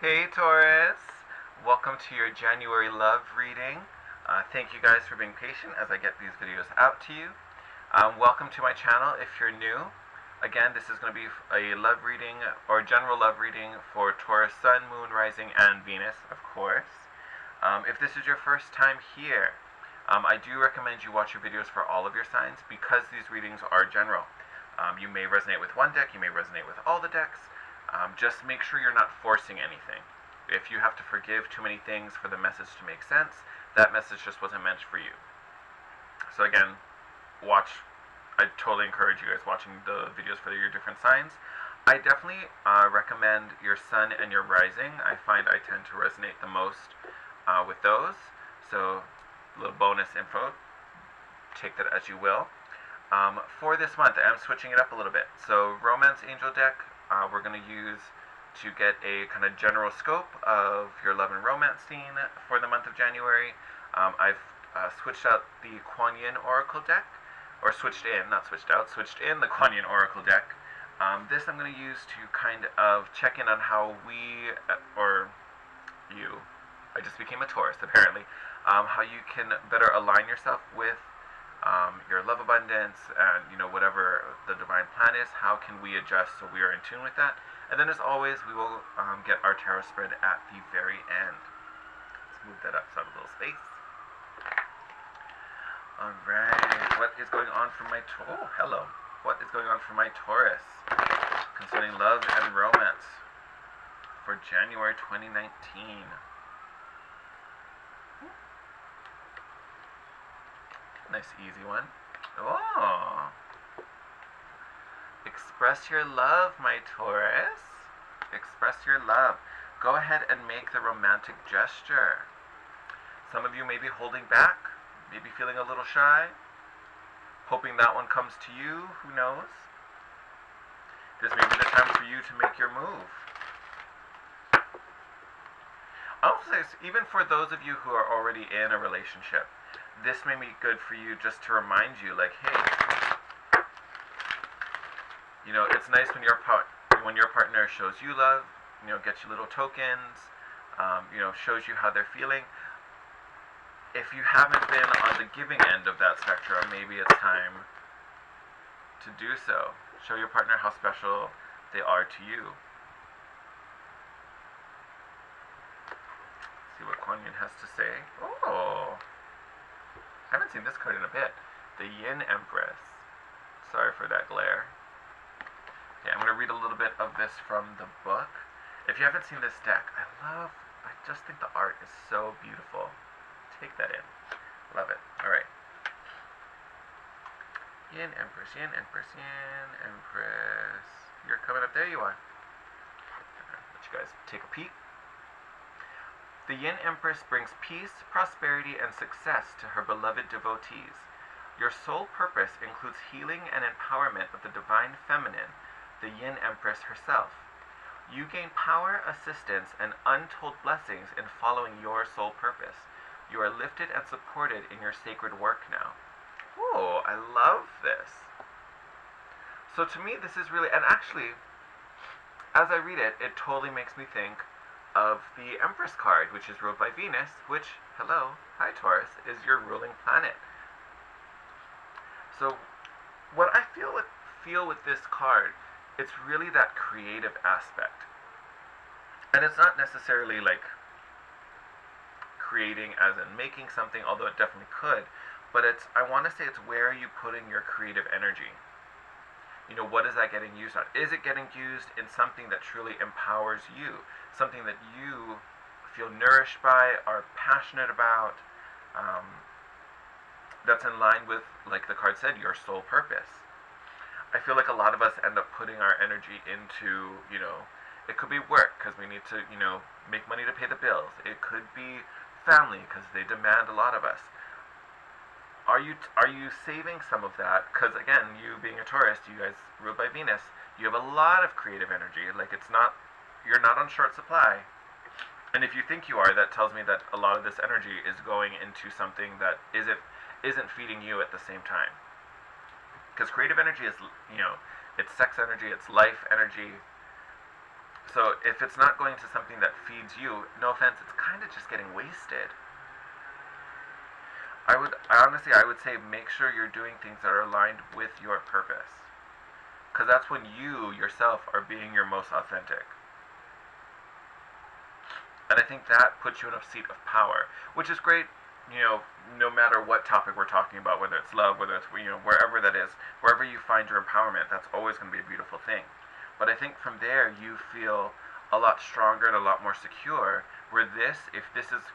Hey Taurus! Welcome to your January love reading. Thank you guys for being patient as I get these videos out to you. Welcome to my channel if you're new. Again, this is going to be a love reading or general love reading for Taurus Sun, Moon, Rising, and Venus, of course. If this is your first time here, I do recommend you watch your videos for all of your signs because these readings are general. You may resonate with one deck, you may resonate with all the decks. Just make sure you're not forcing anything. If you have to forgive too many things for the message to make sense, that message just wasn't meant for you. So again, I totally encourage you guys watching the videos for your different signs. I definitely recommend your sun and your rising. I find I tend to resonate the most with those. So a little bonus info, take that as you will. For this month, I'm switching it up a little bit. So Romance Angel deck, we're going to use to get a kind of general scope of your love and romance scene for the month of January. I've switched out the Kuan Yin Oracle deck, or switched in the Kuan Yin Oracle deck. This I'm going to use to kind of check in on how we, or you, I just became a Taurus apparently, how you can better align yourself with your love abundance and whatever the divine plan is. How can we adjust so we are in tune with that? And then as always, we will get our tarot spread at the very end. Let's move that outside a little space. Alright, what is going on for my hello. What is going on for my Taurus concerning love and romance for January 2019? Nice easy one. Oh. Express your love, my Taurus. Express your love. Go ahead and make the romantic gesture. Some of you may be holding back, maybe feeling a little shy, hoping that one comes to you. Who knows? This may be the time for you to make your move. I'll say, even for those of you who are already in a relationship, this may be good for you just to remind you, like, hey, it's nice when your partner shows you love, gets you little tokens, shows you how they're feeling. If you haven't been on the giving end of that spectrum, maybe it's time to do so. Show your partner how special they are to you. See what Kuan Yin has to say. Oh, I haven't seen this card in a bit. The Yin Empress. Sorry for that glare. Okay, I'm going to read a little bit of this from the book. If you haven't seen this deck, I just think the art is so beautiful. Take that in. Love it. Alright. Yin Empress, Yin Empress, Yin Empress. You're coming up. There you are. Let you guys take a peek. The Yin Empress brings peace, prosperity, and success to her beloved devotees. Your sole purpose includes healing and empowerment of the divine feminine, the Yin Empress herself. You gain power, assistance, and untold blessings in following your sole purpose. You are lifted and supported in your sacred work now. Oh, I love this. So to me, this is really, and actually, as I read it, it totally makes me think of the Empress card, which is ruled by Venus, which, hello, hi Taurus, is your ruling planet. So what I feel with this card, it's really that creative aspect. And it's not necessarily like creating as in making something, although it definitely could, but I want to say it's where you put in your creative energy. What is that getting used on? Is it getting used in something that truly empowers you? Something that you feel nourished by, are passionate about, that's in line with, like the card said, your sole purpose. I feel like a lot of us end up putting our energy into, it could be work because we need to, make money to pay the bills. It could be family because they demand a lot of us. Are you saving some of that? Because again, you being a Taurus, you guys ruled by Venus, you have a lot of creative energy. Like you're not on short supply. And if you think you are, that tells me that a lot of this energy is going into something that isn't feeding you at the same time. Because creative energy is, it's sex energy, it's life energy. So if it's not going to something that feeds you, no offense, it's kind of just getting wasted. I would say make sure you're doing things that are aligned with your purpose. Because that's when you, yourself, are being your most authentic. And I think that puts you in a seat of power, which is great, no matter what topic we're talking about, whether it's love, whether it's, wherever that is, wherever you find your empowerment, that's always going to be a beautiful thing. But I think from there, you feel a lot stronger and a lot more secure, where if this is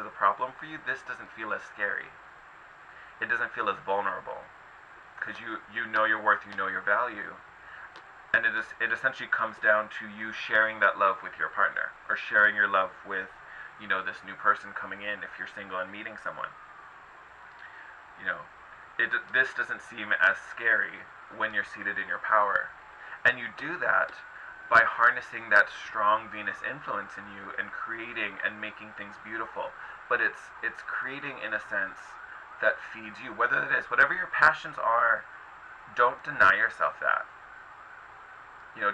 a problem for you, this doesn't feel as scary. It doesn't feel as vulnerable. Because you know your worth, you know your value. And it essentially comes down to you sharing that love with your partner, or sharing your love with, this new person coming in if you're single and meeting someone. This doesn't seem as scary when you're seated in your power. And you do that by harnessing that strong Venus influence in you and creating and making things beautiful. But it's creating in a sense that feeds you. Whether it is, whatever your passions are, don't deny yourself that.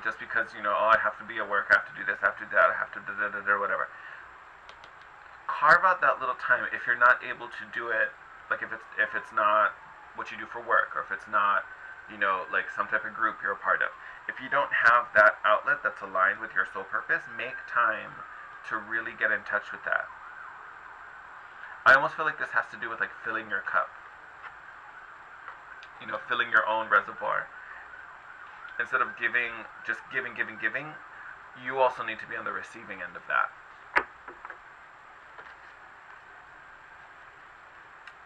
Just because, oh, I have to be at work, I have to do this, I have to do that, I have to da-da-da-da, whatever. Carve out that little time. If you're not able to do it, like if it's not what you do for work, or if it's not, like some type of group you're a part of. If you don't have that outlet that's aligned with your soul purpose, make time to really get in touch with that. I almost feel like this has to do with like filling your cup. Filling your own reservoir. Instead of just giving, you also need to be on the receiving end of that.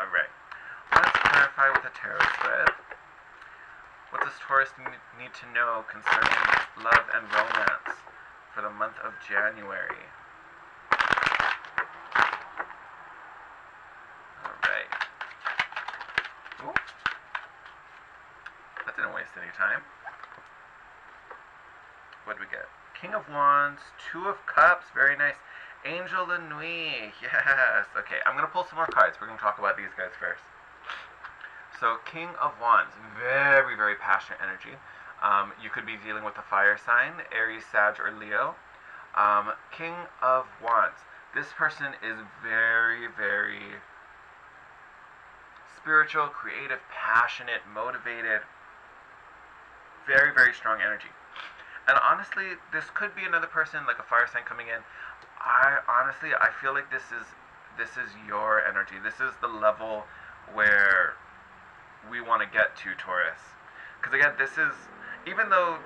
Alright. Let's clarify with a tarot spread. What does Taurus need to know concerning love and romance for the month of January? Alright. Ooh. That didn't waste any time. What do we get? King of Wands, Two of Cups, very nice. Angel de Nuit, yes. Okay, I'm going to pull some more cards. We're going to talk about these guys first. So, King of Wands, very, very passionate energy. You could be dealing with a fire sign, Aries, Sag, or Leo. King of Wands. This person is very, very spiritual, creative, passionate, motivated. Very, very strong energy. And honestly, this could be another person, like a fire sign coming in. I feel like this is your energy. This is the level where we want to get to, Taurus. Because again, even though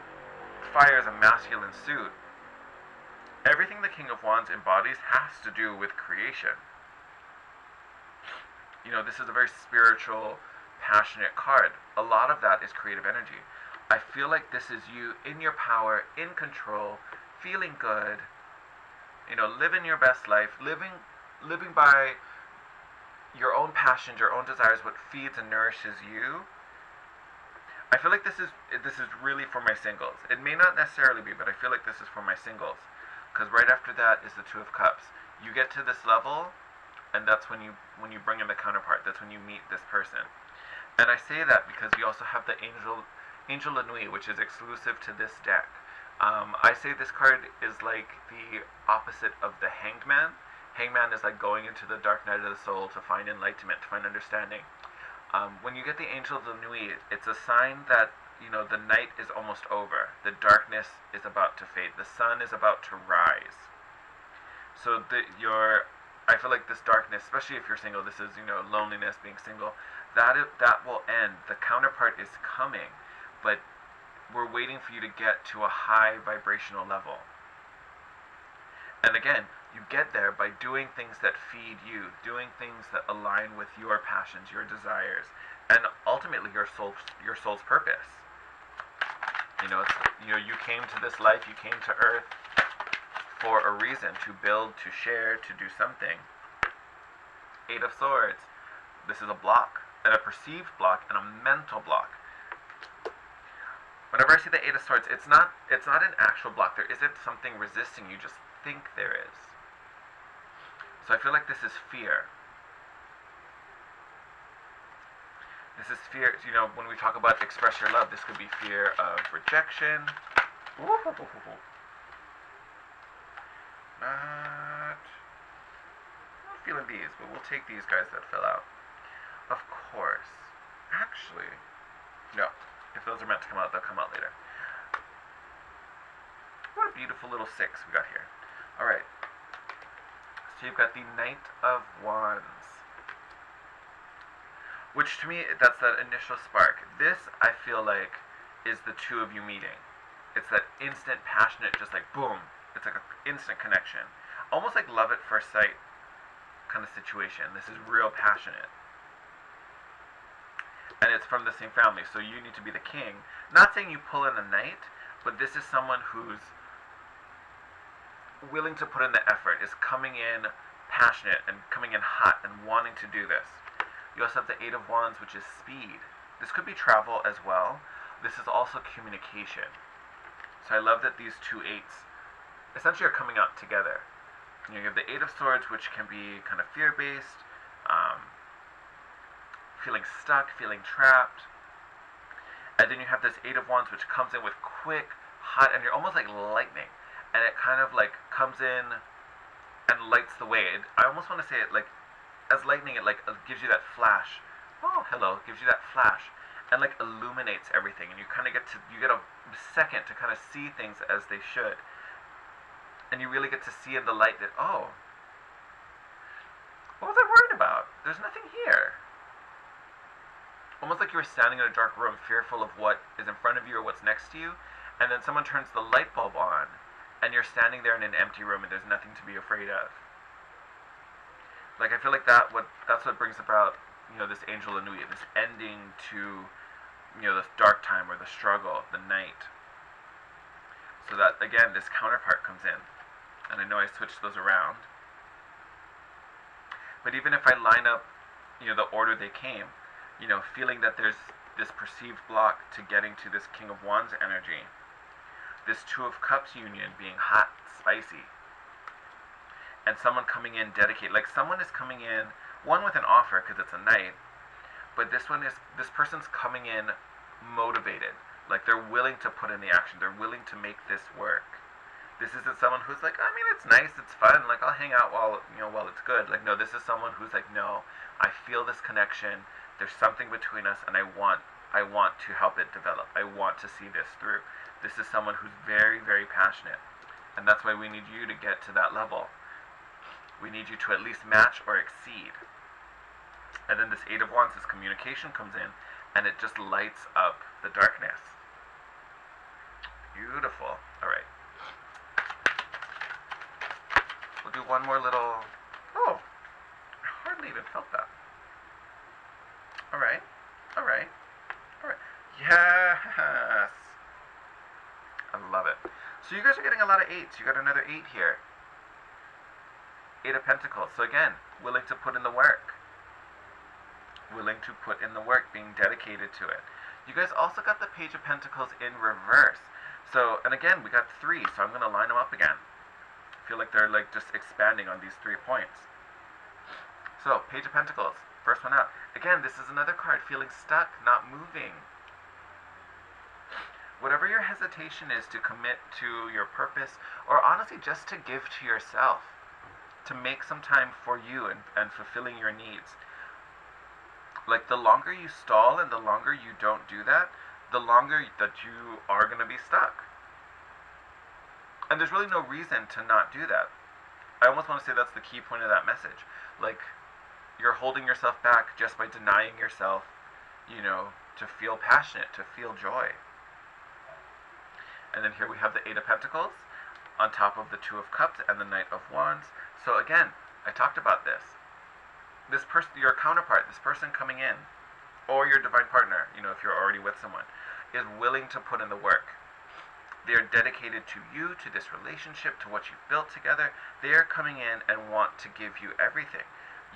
fire is a masculine suit, everything the King of Wands embodies has to do with creation. This is a very spiritual, passionate card. A lot of that is creative energy. I feel like this is you in your power, in control, feeling good, living your best life, living by your own passions, your own desires, what feeds and nourishes you. I feel like this is really for my singles. It may not necessarily be, but I feel like this is for my singles. Because right after that is the Two of Cups. You get to this level, and that's when you bring in the counterpart. That's when you meet this person. And I say that because we also have the Angel de Nuit, which is exclusive to this deck. I say this card is like the opposite of the Hanged Man. Hanged Man is like going into the dark night of the soul to find enlightenment, to find understanding. When you get the Angel de Nuit, it's a sign that the night is almost over. The darkness is about to fade. The sun is about to rise. So I feel like this darkness, especially if you're single, this is loneliness, being single. That will end. The counterpart is coming. But we're waiting for you to get to a high vibrational level. And again, you get there by doing things that feed you, doing things that align with your passions, your desires, and ultimately your soul's purpose. You came to this life, you came to Earth for a reason, to build, to share, to do something. Eight of Swords. This is a block, and a perceived block, and a mental block. Whenever I see the Eight of Swords, it's not an actual block. There isn't something resisting you, just think there is. So I feel like this is fear. This is fear, when we talk about express your love, this could be fear of rejection. not feeling these, but we'll take these guys that fill out. Of course. Actually, no. If those are meant to come out, they'll come out later. What a beautiful little 6 we got here. Alright. So you've got the Knight of Wands. Which to me, that's that initial spark. This, I feel like, is the two of you meeting. It's that instant, passionate, just like boom. It's like an instant connection. Almost like love at first sight kind of situation. This is real passionate. And it's from the same family, so you need to be the king. Not saying you pull in a knight, but this is someone who's willing to put in the effort, is coming in passionate and coming in hot and wanting to do this. You also have the 8 of Wands, which is speed. This could be travel as well. This is also communication. So I love that these two 8s essentially are coming out together. You have the 8 of Swords, which can be kind of fear-based, feeling stuck, feeling trapped. And then you have this 8 of Wands, which comes in with quick, hot, and you're almost like lightning. And it kind of like comes in and lights the way. I almost want to say it like, as lightning, it like gives you that flash. Oh, hello, gives you that flash. And like illuminates everything. And you kind of you get a second to kind of see things as they should. And you really get to see in the light that, oh, what was I worried about? There's nothing here. Almost like you were standing in a dark room, fearful of what is in front of you or what's next to you, and then someone turns the light bulb on, and you're standing there in an empty room and there's nothing to be afraid of. Like, I feel like that's what brings about, this angel Anui, this ending to, this dark time or the struggle, the night. So that, again, this counterpart comes in. And I know I switched those around. But even if I line up, the order they came, feeling that there's this perceived block to getting to this King of Wands energy, this 2 of Cups union being hot, spicy, and someone coming in dedicated, like someone is coming in, one with an offer because it's a knight, but this person's coming in motivated, like they're willing to put in the action, they're willing to make this work. This isn't someone who's like, I mean, it's nice, it's fun, like I'll hang out while it's good. Like, no, this is someone who's like, no, I feel this connection. There's something between us, and I want to help it develop. I want to see this through. This is someone who's very, very passionate, and that's why we need you to get to that level. We need you to at least match or exceed. And then this 8 of Wands, this communication comes in, and it just lights up the darkness. Beautiful. All right. We'll do one more little... Oh, I hardly even felt that. Alright, alright, alright. Yes! I love it. So you guys are getting a lot of 8s. You got another 8 here. 8 of Pentacles. So again, willing to put in the work. Willing to put in the work, being dedicated to it. You guys also got the Page of Pentacles in reverse. So, and again, we got 3, so I'm going to line them up again. I feel like they're like just expanding on these 3 points. So, Page of Pentacles, first one out. Again, this is another card, feeling stuck, not moving. Whatever your hesitation is to commit to your purpose, or honestly just to give to yourself, to make some time for you and fulfilling your needs. Like, the longer you stall and the longer you don't do that, the longer that you are going to be stuck. And there's really no reason to not do that. I almost want to say that's the key point of that message. Like, you're holding yourself back just by denying yourself, to feel passionate, to feel joy. And then here we have the 8 of Pentacles on top of the 2 of Cups and the Knight of Wands. So again, I talked about this. This person, your counterpart, this person coming in, or your divine partner, if you're already with someone, is willing to put in the work. They're dedicated to you, to this relationship, to what you've built together. They're coming in and want to give you everything.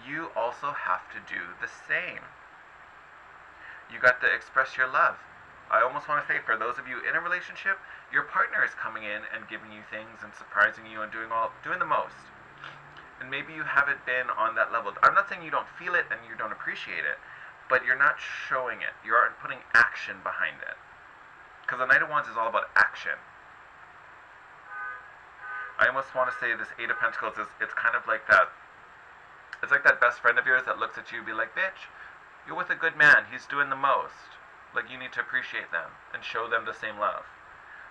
You also have to do the same. You got to express your love. I almost want to say, for those of you in a relationship, your partner is coming in and giving you things and surprising you and doing the most. And maybe you haven't been on that level. I'm not saying you don't feel it and you don't appreciate it, but you're not showing it. You aren't putting action behind it. Because the Knight of Wands is all about action. I almost want to say this Eight of Pentacles is, it's kind of like that, it's like that best friend of yours that looks at you and be like, bitch, you're with a good man, he's doing the most. Like, you need to appreciate them and show them the same love.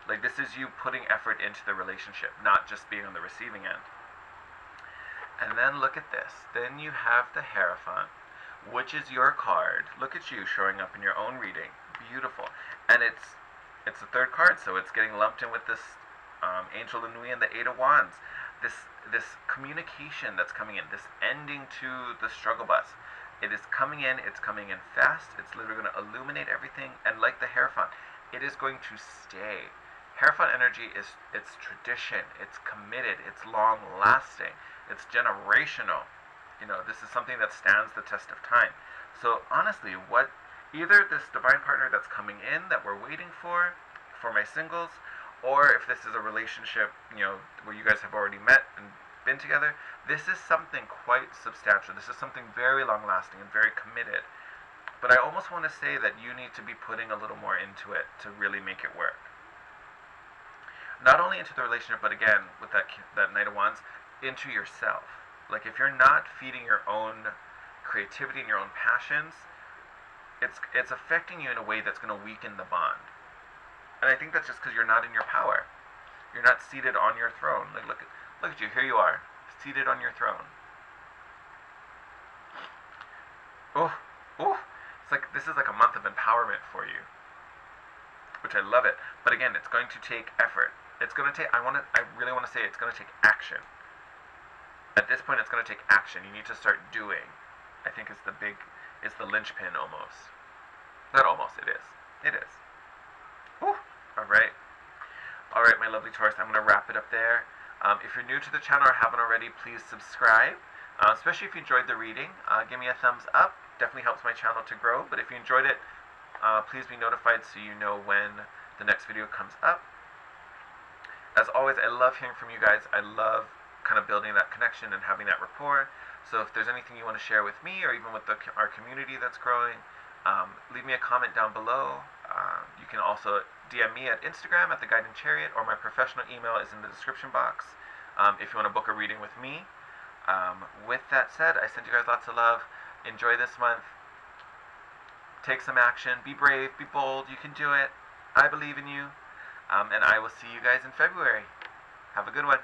Like, this is you putting effort into the relationship, not just being on the receiving end. And then look at this. Then you have the Hierophant, which is your card. Look at you showing up in your own reading. Beautiful. And it's the third card, so it's getting lumped in with this Angel Inui and the Eight of Wands. This communication that's coming in, this ending to the struggle bus. It is coming in, it's coming in fast, it's literally going to illuminate everything, and like the Hierophant, it is going to stay. Hierophant energy is, it's tradition, it's committed, it's long lasting, it's generational. You know, this is something that stands the test of time. So honestly, either this divine partner that's coming in that we're waiting for my singles, or if this is a relationship, you know, where you guys have already met and been together, this is something quite substantial. This is something very long lasting and very committed. But I almost want to say that you need to be putting a little more into it to really make it work. Not only into the relationship, but again, with that Knight of Wands, into yourself. Like, if you're not feeding your own creativity and your own passions, it's affecting you in a way that's going to weaken the bond. And I think that's just because you're not in your power. You're not seated on your throne. Like, look at you. Here you are, seated on your throne. Oh, it's like this is like a month of empowerment for you, which I love it. But again, it's going to take effort. It's going to take. I really want to say it's going to take action. At this point, it's going to take action. You need to start doing. I think it's the linchpin almost. Not almost. It is. It is. Whew. All right, my lovely Taurus, I'm going to wrap it up there. If you're new to the channel or haven't already, please subscribe. Especially if you enjoyed the reading, give me a thumbs up. Definitely helps my channel to grow. But if you enjoyed it, please be notified so you know when the next video comes up. As always, I love hearing from you guys. I love kind of building that connection and having that rapport. So if there's anything you want to share with me or even with our community that's growing, leave me a comment down below. You can also DM me at Instagram at The Guiding Chariot, or my professional email is in the description box if you want to book a reading with me. With that said, I send you guys lots of love. Enjoy this month. Take some action. Be brave. Be bold. You can do it. I believe in you. And I will see you guys in February. Have a good one.